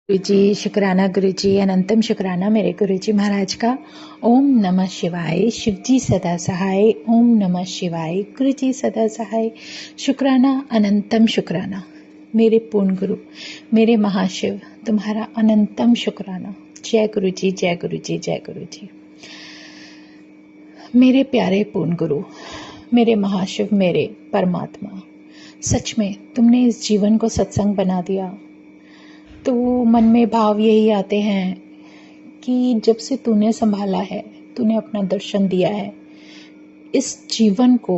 गुरुजी शुक्राना, गुरुजी अनंतम शुक्राना मेरे गुरुजी महाराज का। ओम नमः शिवाय। शिवजी सदा सहाय। ओम नमः शिवाय। गुरुजी सदा सहाय। शुक्राना, अनंतम शुक्राना मेरे पूर्ण गुरु, मेरे महाशिव, तुम्हारा अनंतम शुक्राना। जय गुरुजी, जय गुरुजी, जय गुरुजी। मेरे प्यारे पूर्ण गुरु, मेरे महाशिव, मेरे परमात्मा, सच में तुमने इस जीवन को सत्संग बना दिया। तो मन में भाव यही आते हैं कि जब से तूने संभाला है, तूने अपना दर्शन दिया है, इस जीवन को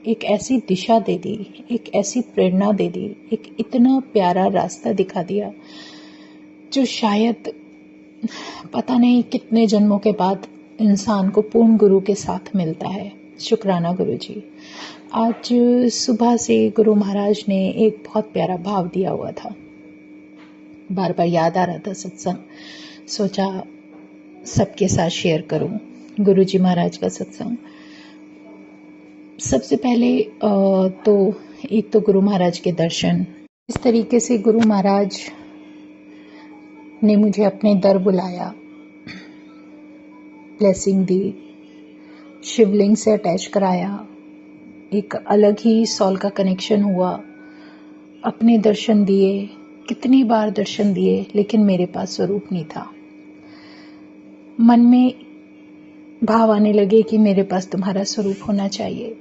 एक ऐसी दिशा दे दी, एक ऐसी प्रेरणा दे दी, एक इतना प्यारा रास्ता दिखा दिया जो शायद पता नहीं कितने जन्मों के बाद इंसान को पूर्ण गुरु के साथ मिलता है। शुक्राना गुरु जी। आज सुबह से गुरु महाराज ने एक बहुत प्यारा भाव दिया हुआ था, बार बार याद आ रहा था सत्संग, सोचा सबके साथ शेयर करूं गुरुजी महाराज का सत्संग। सबसे पहले तो एक तो गुरु महाराज के दर्शन, इस तरीके से गुरु महाराज ने मुझे अपने दर बुलाया, ब्लेसिंग दी, शिवलिंग से अटैच कराया, एक अलग ही सॉल का कनेक्शन हुआ, अपने दर्शन दिए, कितनी बार दर्शन दिए, लेकिन मेरे पास स्वरूप नहीं था। मन में भाव आने लगे कि मेरे पास तुम्हारा स्वरूप होना चाहिए।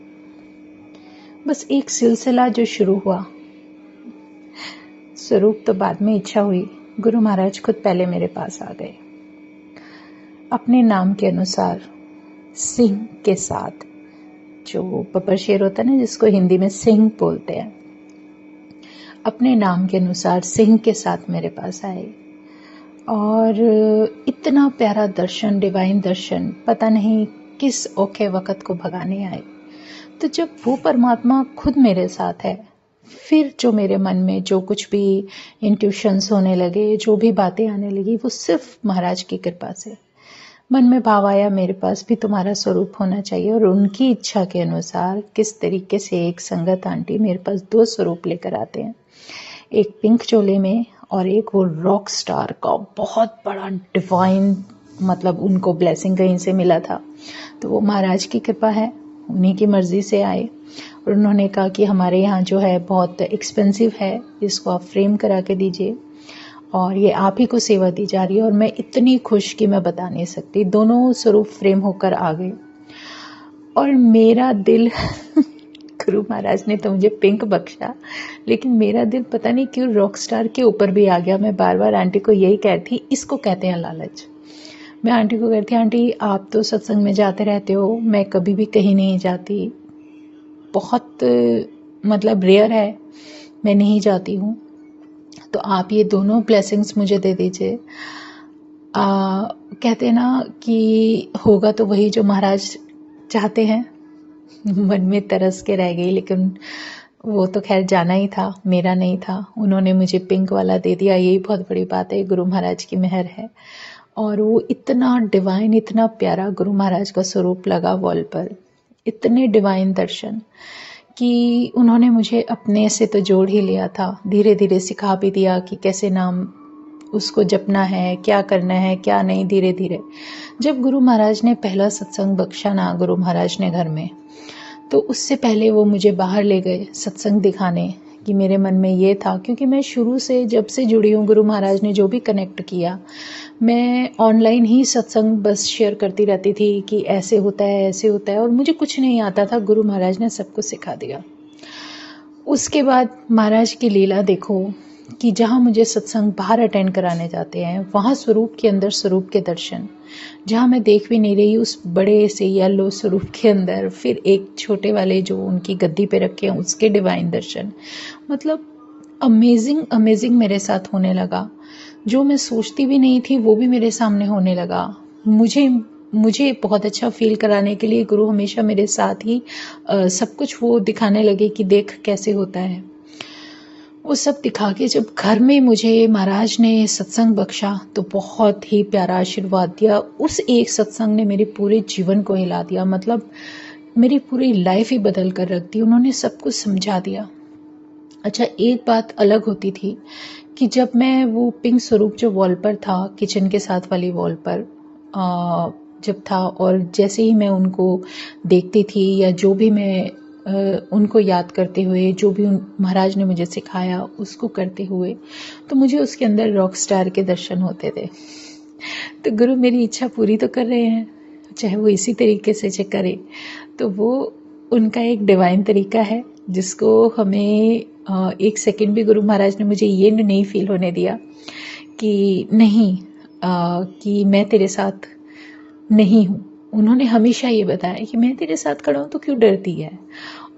बस एक सिलसिला जो शुरू हुआ, स्वरूप तो बाद में इच्छा हुई। गुरु महाराज खुद पहले मेरे पास आ गए, अपने नाम के अनुसार सिंह के साथ, जो बब्बर शेर होता है ना, जिसको हिंदी में सिंह बोलते हैं, अपने नाम के अनुसार सिंह के साथ मेरे पास आए और इतना प्यारा दर्शन, डिवाइन दर्शन, पता नहीं किस औखे वक़्त को भगाने आए। तो जब वो परमात्मा खुद मेरे साथ है, फिर जो मेरे मन में जो कुछ भी इंट्यूशंस होने लगे, जो भी बातें आने लगी, वो सिर्फ महाराज की कृपा से। मन में भाव आया मेरे पास भी तुम्हारा स्वरूप होना चाहिए, और उनकी इच्छा के अनुसार किस तरीके से एक संगत आंटी मेरे पास 2 स्वरूप लेकर आते हैं, एक पिंक चोले में और एक वो रॉक स्टार का बहुत बड़ा डिवाइन, मतलब उनको ब्लेसिंग कहीं से मिला था। तो वो महाराज की कृपा है, उन्हीं की मर्जी से आए और उन्होंने कहा कि हमारे यहाँ जो है बहुत एक्सपेंसिव है, इसको आप फ्रेम करा के दीजिए और ये आप ही को सेवा दी जा रही है। और मैं इतनी खुश कि मैं बता नहीं सकती। दोनों स्वरूप फ्रेम होकर आ गए और मेरा दिल गुरु महाराज ने तो मुझे पिंक बख्शा, लेकिन मेरा दिल पता नहीं क्यों रॉक स्टार के ऊपर भी आ गया। मैं बार बार आंटी को यही कहती, इसको कहते हैं लालच। मैं आंटी को कहती, आंटी आप तो सत्संग में जाते रहते हो, मैं कभी भी कहीं नहीं जाती, बहुत मतलब रेयर है मैं नहीं जाती हूँ, तो आप ये दोनों ब्लेसिंग्स मुझे दे दीजिए। कहते ना कि होगा तो वही जो महाराज चाहते हैं। मन में तरस के रह गई, लेकिन वो तो खैर जाना ही था, मेरा नहीं था। उन्होंने मुझे पिंक वाला दे दिया, यही बहुत बड़ी बात है, गुरु महाराज की मेहर है। और वो इतना डिवाइन, इतना प्यारा गुरु महाराज का स्वरूप लगा वॉल पर, इतने डिवाइन दर्शन कि उन्होंने मुझे अपने से तो जोड़ ही लिया था, धीरे धीरे सिखा भी दिया कि कैसे नाम उसको जपना है, क्या करना है, क्या नहीं। धीरे धीरे जब गुरु महाराज ने पहला सत्संग बख्शा ना गुरु महाराज ने घर में, तो उससे पहले वो मुझे बाहर ले गए सत्संग दिखाने, कि मेरे मन में ये था, क्योंकि मैं शुरू से जब से जुड़ी हूँ, गुरु महाराज ने जो भी कनेक्ट किया, मैं ऑनलाइन ही सत्संग बस शेयर करती रहती थी कि ऐसे होता है, ऐसे होता है, और मुझे कुछ नहीं आता था। गुरु महाराज ने सब कुछ सिखा दिया। उसके बाद महाराज की लीला देखो कि जहाँ मुझे सत्संग बाहर अटेंड कराने जाते हैं, वहाँ स्वरूप के अंदर स्वरूप के दर्शन, जहाँ मैं देख भी नहीं रही, उस बड़े से येलो स्वरूप के अंदर फिर एक छोटे वाले जो उनकी गद्दी पे रखे हैं उसके डिवाइन दर्शन। मतलब अमेजिंग अमेजिंग मेरे साथ होने लगा। जो मैं सोचती भी नहीं थी वो भी मेरे सामने होने लगा। मुझे बहुत अच्छा फील कराने के लिए गुरु हमेशा मेरे साथ ही सब कुछ वो दिखाने लगे कि देख कैसे होता है। वो सब दिखा के जब घर में मुझे महाराज ने सत्संग बख्शा, तो बहुत ही प्यारा आशीर्वाद दिया। उस एक सत्संग ने मेरे पूरे जीवन को हिला दिया, मतलब मेरी पूरी लाइफ ही बदल कर रख दी। उन्होंने सब कुछ समझा दिया। अच्छा, एक बात अलग होती थी कि जब मैं वो पिंक स्वरूप जो वॉल पर था, किचन के साथ वाली वॉल पर जब था, और जैसे ही मैं उनको देखती थी या जो भी मैं उनको याद करते हुए, जो भी महाराज ने मुझे सिखाया उसको करते हुए, तो मुझे उसके अंदर रॉक स्टार के दर्शन होते थे। तो गुरु मेरी इच्छा पूरी तो कर रहे हैं, चाहे वो इसी तरीके से करे, तो वो उनका एक डिवाइन तरीका है जिसको हमें एक सेकंड भी गुरु महाराज ने मुझे ये नहीं फील होने दिया कि नहीं, कि मैं तेरे साथ नहीं हूँ। उन्होंने हमेशा ये बताया कि मैं तेरे साथ खड़ा हूँ तो क्यों डरती है।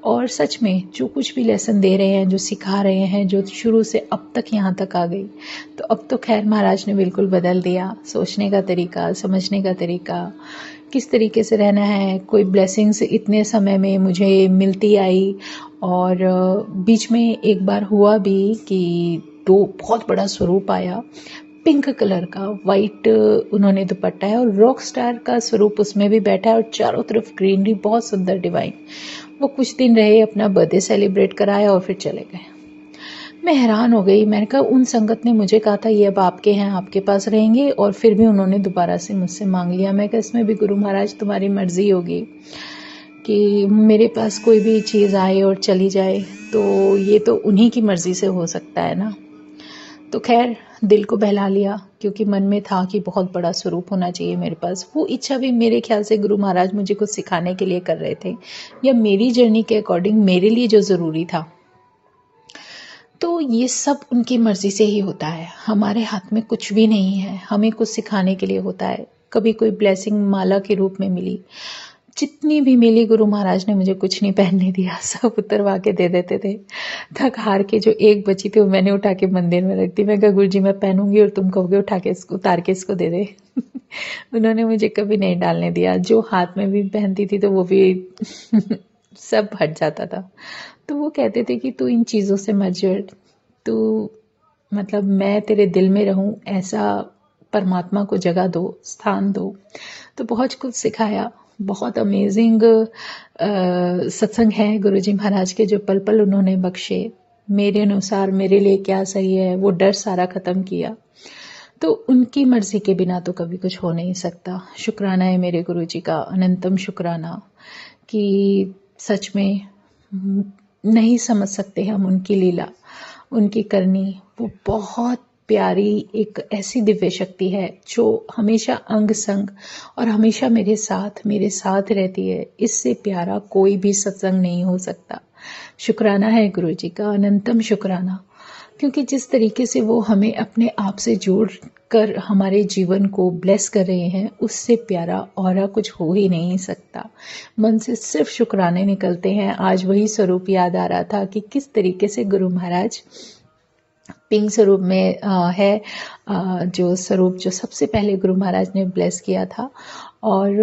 और सच में जो कुछ भी लेसन दे रहे हैं, जो सिखा रहे हैं, जो शुरू से अब तक यहाँ तक आ गई, तो अब तो खैर महाराज ने बिल्कुल बदल दिया सोचने का तरीका, समझने का तरीका, किस तरीके से रहना है। कोई ब्लेसिंग्स इतने समय में मुझे मिलती आई, और बीच में एक बार हुआ भी कि दो बहुत बड़ा स्वरूप आया, पिंक कलर का, वाइट उन्होंने दुपट्टा है और रॉक स्टार का स्वरूप उसमें भी बैठा है और चारों तरफ ग्रीनरी, बहुत सुंदर डिवाइन। वो कुछ दिन रहे, अपना बर्थडे सेलिब्रेट कराया और फिर चले गए। मैं हैरान हो गई। मैंने कहा उन संगत ने मुझे कहा था ये अब आपके हैं, आपके पास रहेंगे, और फिर भी उन्होंने दोबारा से मुझसे मांग लिया। मैं कहा इसमें भी गुरु महाराज तुम्हारी मर्जी होगी कि मेरे पास कोई भी चीज़ आए और चली जाए, तो ये तो उन्हीं की मर्जी से हो सकता है ना। तो खैर दिल को बहला लिया, क्योंकि मन में था कि बहुत बड़ा स्वरूप होना चाहिए मेरे पास। वो इच्छा भी मेरे ख्याल से गुरु महाराज मुझे कुछ सिखाने के लिए कर रहे थे, या मेरी जर्नी के अकॉर्डिंग मेरे लिए जो ज़रूरी था। तो ये सब उनकी मर्जी से ही होता है, हमारे हाथ में कुछ भी नहीं है। हमें कुछ सिखाने के लिए होता है। कभी कोई ब्लेसिंग माला के रूप में मिली, जितनी भी मिली गुरु महाराज ने मुझे कुछ नहीं पहनने दिया, सब उतरवा के दे देते थे। थक हार के जो एक बची थी वो मैंने उठा के मंदिर में रख दी। मैं कहा गुरु जी मैं पहनूंगी और तुम कहोगे उठा के इसको, उतार के इसको दे दे। उन्होंने मुझे कभी नहीं डालने दिया। जो हाथ में भी पहनती थी तो वो भी सब हट जाता था। तो वो कहते थे कि तू इन चीज़ों से मत जुड़, तू मतलब मैं तेरे दिल में रहूं, ऐसा परमात्मा को जगह दो, स्थान दो। तो बहुत कुछ सिखाया। बहुत अमेजिंग सत्संग है गुरुजी महाराज के, जो पल पल उन्होंने बख्शे। मेरे अनुसार मेरे लिए क्या सही है वो डर सारा ख़त्म किया। तो उनकी मर्जी के बिना तो कभी कुछ हो नहीं सकता। शुक्राना है मेरे गुरुजी का, अनंतम शुक्राना, कि सच में नहीं समझ सकते हम उनकी लीला, उनकी करनी। वो बहुत प्यारी एक ऐसी दिव्य शक्ति है जो हमेशा अंग संग और हमेशा मेरे साथ रहती है। इससे प्यारा कोई भी सत्संग नहीं हो सकता। शुक्राना है गुरुजी का, अनंतम शुक्राना, क्योंकि जिस तरीके से वो हमें अपने आप से जोड़ कर हमारे जीवन को ब्लेस कर रहे हैं, उससे प्यारा और कुछ हो ही नहीं सकता। मन से सिर्फ शुक्राने निकलते हैं। आज वही स्वरूप याद आ रहा था कि किस तरीके से गुरु महाराज पिंक स्वरूप में है, जो स्वरूप जो सबसे पहले गुरु महाराज ने ब्लेस किया था, और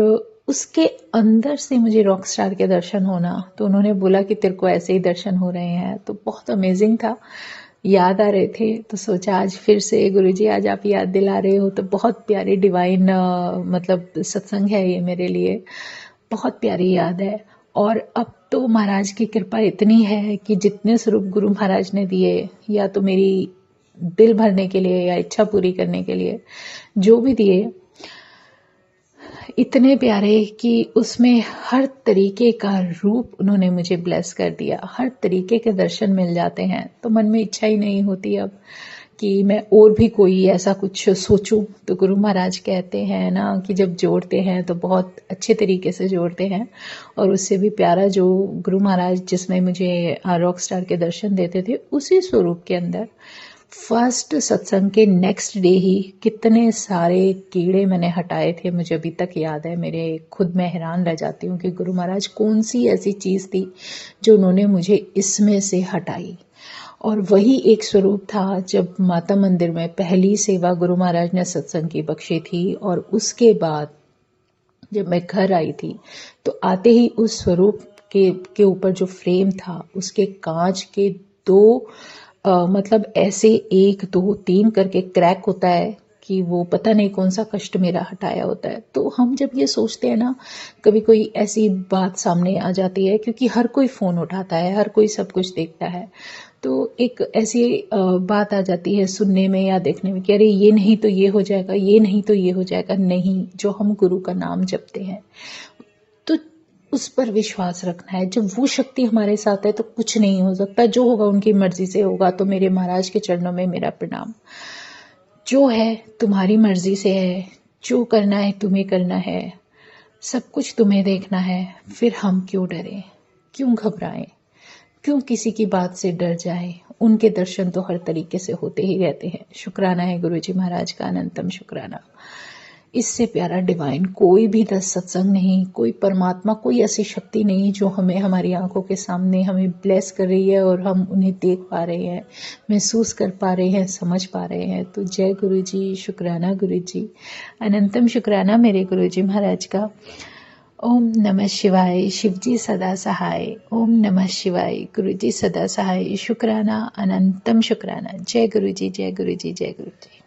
उसके अंदर से मुझे रॉक स्टार के दर्शन होना। तो उन्होंने बोला कि तेरे को ऐसे ही दर्शन हो रहे हैं, तो बहुत अमेजिंग था। याद आ रहे थे तो सोचा आज फिर से गुरुजी आज आप याद दिला रहे हो, तो बहुत प्यारी डिवाइन मतलब सत्संग है ये मेरे लिए, बहुत प्यारी याद है। और अब तो महाराज की कृपा इतनी है कि जितने स्वरूप गुरु महाराज ने दिए, या तो मेरी दिल भरने के लिए या इच्छा पूरी करने के लिए, जो भी दिए, इतने प्यारे कि उसमें हर तरीके का रूप उन्होंने मुझे ब्लेस कर दिया। हर तरीके के दर्शन मिल जाते हैं। तो मन में इच्छा ही नहीं होती अब कि मैं और भी कोई ऐसा कुछ सोचूं। तो गुरु महाराज कहते हैं ना कि जब जोड़ते हैं तो बहुत अच्छे तरीके से जोड़ते हैं। और उससे भी प्यारा जो गुरु महाराज जिसमें मुझे रॉक स्टार के दर्शन देते थे, उसी स्वरूप के अंदर फर्स्ट सत्संग के नेक्स्ट डे ही कितने सारे कीड़े मैंने हटाए थे, मुझे अभी तक याद है। मेरे खुद मैं हैरान रह जाती हूँ कि गुरु महाराज कौन सी ऐसी चीज़ थी जो उन्होंने मुझे इसमें से हटाई। और वही एक स्वरूप था जब माता मंदिर में पहली सेवा गुरु महाराज ने सत्संग की बख्शी थी, और उसके बाद जब मैं घर आई थी तो आते ही उस स्वरूप के ऊपर जो फ्रेम था, उसके कांच के दो मतलब ऐसे 1 2 3 करके क्रैक होता है कि वो पता नहीं कौन सा कष्ट मेरा हटाया होता है। तो हम जब ये सोचते हैं ना, कभी कोई ऐसी बात सामने आ जाती है, क्योंकि हर कोई फ़ोन उठाता है, हर कोई सब कुछ देखता है, तो एक ऐसी बात आ जाती है सुनने में या देखने में कि अरे ये नहीं तो ये हो जाएगा, ये नहीं तो ये हो जाएगा। नहीं, जो हम गुरु का नाम जपते हैं तो उस पर विश्वास रखना है। जब वो शक्ति हमारे साथ है तो कुछ नहीं हो सकता, जो होगा उनकी मर्जी से होगा। तो मेरे महाराज के चरणों में मेरा प्रणाम। जो है तुम्हारी मर्जी से है, जो करना है तुम्हें करना है, सब कुछ तुम्हें देखना है। फिर हम क्यों डरें, क्यों घबराएं, क्यों किसी की बात से डर जाए। उनके दर्शन तो हर तरीके से होते ही रहते हैं। शुक्राना है गुरुजी महाराज का, अनंतम शुक्राना। इससे प्यारा डिवाइन कोई भी सत्संग नहीं, कोई परमात्मा, कोई ऐसी शक्ति नहीं जो हमें हमारी आंखों के सामने हमें ब्लेस कर रही है और हम उन्हें देख पा रहे हैं, महसूस कर पा रहे हैं, समझ पा रहे हैं। तो जय गुरु जी, शुक्राना गुरु जी, अनंतम शुक्राना मेरे गुरु जी महाराज का। ओम नमः शिवाय, शिवजी सदा सहाय। ओम नमः शिवाय, गुरु जी सदा सहाय। शुक्राना, अनंतम शुक्राना। जय गुरु जी, जय गुरु जी, जय गुरु जी।